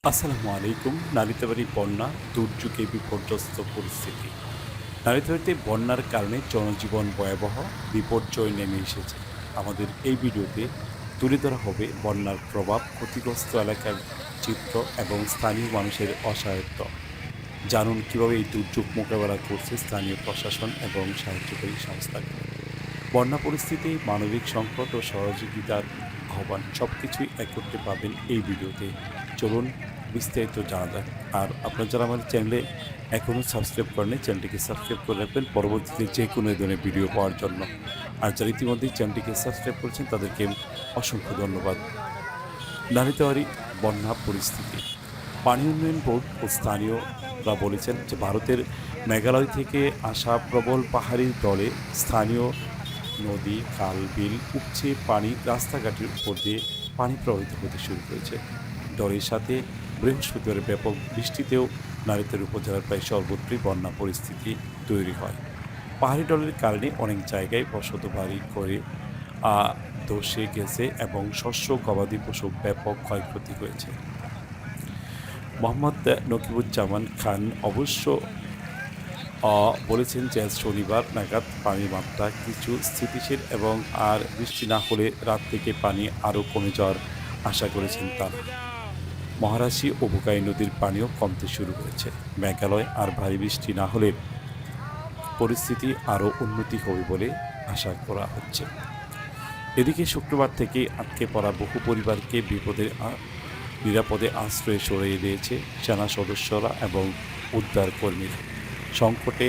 আসসালামু আলাইকুম। নালিতাবাড়ী বন্যা দুর্যোগে বিপর্যস্ত পরিস্থিতি। নালিতাবাড়ীতে বন্যার কারণে জনজীবন ভয়াবহ বিপর্যয় নেমে এসেছে। আমাদের এই ভিডিওতে তুলে ধরা হবে বন্যার প্রভাব, ক্ষতিগ্রস্ত এলাকার চিত্র এবং স্থানীয় মানুষের অসহায়ত্ব। জানুন কিভাবে এই দুর্যোগ মোকাবেলা করছে স্থানীয় প্রশাসন এবং সাহায্যকারী সংস্থাগুলো। বন্যা পরিস্থিতি, মানবিক সংকট ও সহযোগিতার আহ্বান সবকিছুই একত্রে পাবেন এই ভিডিওতে। চলুন বিস্তারিত জানা যাক। আর আপনারা যারা আমাদের চ্যানেলে এখনও সাবস্ক্রাইব করেননি, চ্যানেলটিকে সাবস্ক্রাইব করে রাখবেন পরবর্তীতে যে কোনো ধরনের ভিডিও পাওয়ার জন্য। আর যারা ইতিমধ্যেই চ্যানেলটিকে সাবস্ক্রাইব করেছেন তাদেরকে অসংখ্য ধন্যবাদ। নালিতাবাড়ী বন্যা পরিস্থিতি। পানি উন্নয়ন বোর্ড ও স্থানীয়রা বলেছেন যে ভারতের মেঘালয় থেকে আসা প্রবল পাহাড়ি দলে স্থানীয় নদী, খাল, বিল উপচে পানি রাস্তাঘাটের উপর দিয়ে পানি প্রবাহিত হতে শুরু করেছে। ঝড়ের সাথে বৃহস্পতিবার ব্যাপক বৃষ্টিতেও নালিতাবাড়ী উপজেলার প্রায় সর্বত্রই বন্যা পরিস্থিতি তৈরি হয়। পাহাড়ি ঢলের কারণে অনেক জায়গায় বসত বাড়ি করে ধসে গেছে এবং শস্য, গবাদি পশু ব্যাপক ক্ষয়ক্ষতি হয়েছে। মোহাম্মদ নকিবুজ্জামান খান অবশ্য বলেছেন যে আজ শনিবার নাগাদ পানির মাত্রা কিছু স্থিতিশীল এবং আর বৃষ্টি না হলে রাত থেকে পানি আরও কমে যাওয়ার আশা করেছেন তারা। মহারাশি ও বুকাই নদীর পানিও কমতে শুরু করেছে। মেঘালয় আর ভারী বৃষ্টি না হলে পরিস্থিতি আরও উন্নতি হবে বলে আশা করা হচ্ছে। এদিকে শুক্রবার থেকে আটকে পড়া বহু পরিবারকে নিরাপদে আশ্রয়ে সরিয়ে দিয়েছে সেনা সদস্যরা এবং উদ্ধার কর্মীরা। সংকটে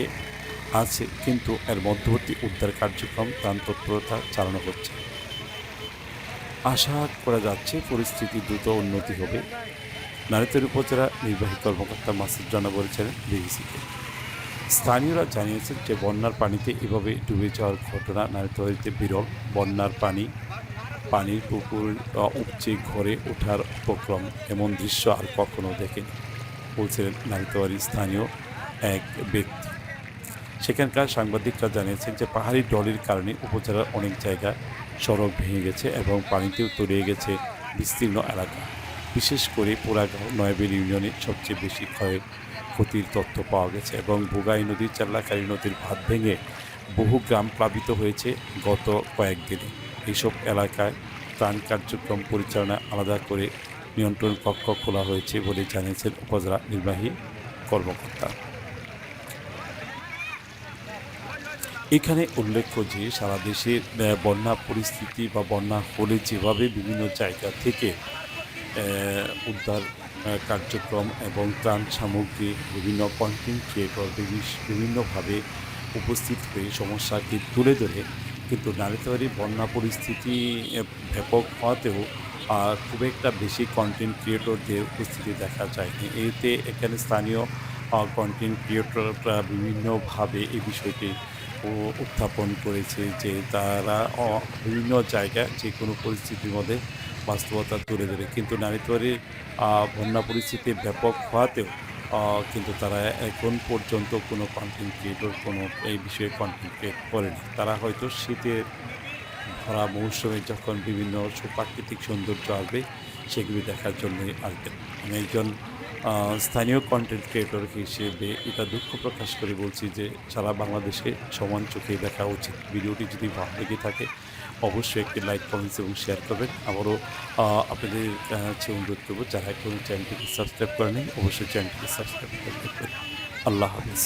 আছে, কিন্তু এর মধ্যবর্তী উদ্ধার কার্যক্রম ত্রাণ তৎপরতা চালানো হচ্ছে। আশা করা যাচ্ছে পরিস্থিতি দ্রুত উন্নতি হবে। নালিতাবাড়ী উপজেলা নির্বাহী কর্মকর্তা মাসুদ রানা বলেছেন বিবিসিকে। স্থানীয়রা জানিয়েছেন যে বন্যার পানিতে এভাবে ডুবে যাওয়ার ঘটনা নালিতাবাড়ীতে বিরল। বন্যার পানির পুকুর উপচে ঘরে ওঠার উপক্রম, এমন দৃশ্য আর কখনো দেখেনি বলছিলেন নালিতাবাড়ির স্থানীয় এক ব্যক্তি। সেখানকার সাংবাদিকরা জানিয়েছেন যে পাহাড়ি ঢলের কারণে উপজেলার অনেক জায়গা সড়ক ভেঙে গেছে এবং পানিতেও তলিয়ে গেছে বিস্তীর্ণ এলাকা। বিশেষ করে পোড়াগাঁও, নয়াবেল ইউনিয়নে সবচেয়ে বেশি ক্ষতির তথ্য পাওয়া গেছে এবং বুগাই নদীর, চাল্লাকারী নদীর বাঁধ ভেঙে বহু গ্রাম প্লাবিত হয়েছে গত কয়েকদিনে। এইসব এলাকায় ত্রাণ কার্যক্রম পরিচালনা আলাদা করে নিয়ন্ত্রণ কক্ষ খোলা হয়েছে বলে জানিয়েছেন উপজেলা নির্বাহী কর্মকর্তা। এখানে উল্লেখ্য যে সারা দেশে বন্যা পরিস্থিতি বা বন্যা হলে যেভাবে বিভিন্ন জায়গা থেকে উদ্ধার কার্যক্রম এবং ত্রাণ সামগ্রী বিভিন্ন কন্টেন্ট ক্রিয়েটর বিভিন্নভাবে উপস্থিত হয়ে সমস্যাকে তুলে ধরে, কিন্তু নালিতাবাড়ী বন্যা পরিস্থিতি ব্যাপক হওয়াতেও খুব একটা বেশি কন্টেন্ট ক্রিয়েটরদের উপস্থিতি দেখা যায়নি। এতে এখানে স্থানীয় কন্টেন্ট ক্রিয়েটররা বিভিন্নভাবে এই বিষয়টি উত্থাপন করেছে যে তারা বিভিন্ন জায়গায় যে কোনো পরিস্থিতির মধ্যে বাস্তবতা তুলে ধরে, কিন্তু নালিতাবাড়ীর বন্যা পরিস্থিতি ব্যাপক হওয়াতেও কিন্তু তারা এখন পর্যন্ত কোনো কন্টেন্ট ক্রিয়েটর এই বিষয়ে কন্টেন্ট ক্রিয়েট করেনি। তারা হয়তো শীতের ভরা মৌসুমে যখন বিভিন্ন প্রাকৃতিক সৌন্দর্য আসবে সেগুলি দেখার জন্যই আসবেন। আমি একজন স্থানীয় কন্টেন্ট ক্রিয়েটর হিসেবে এটা দুঃখ প্রকাশ করে বলছি যে সারা বাংলাদেশে সমান চোখে দেখা উচিত। ভিডিওটি যদি ভালো লেগে থাকে অবশ্যই একটি লাইক, কমেন্টস এবং শেয়ার করবেন। আবারও আপনাদের কাছে অনুরোধ করব, যারা এখনও চ্যানেলটিকে সাবস্ক্রাইব করেনি অবশ্যই চ্যানেলটিকে সাবস্ক্রাইব করে রাখবেন। আল্লাহ হাফেজ।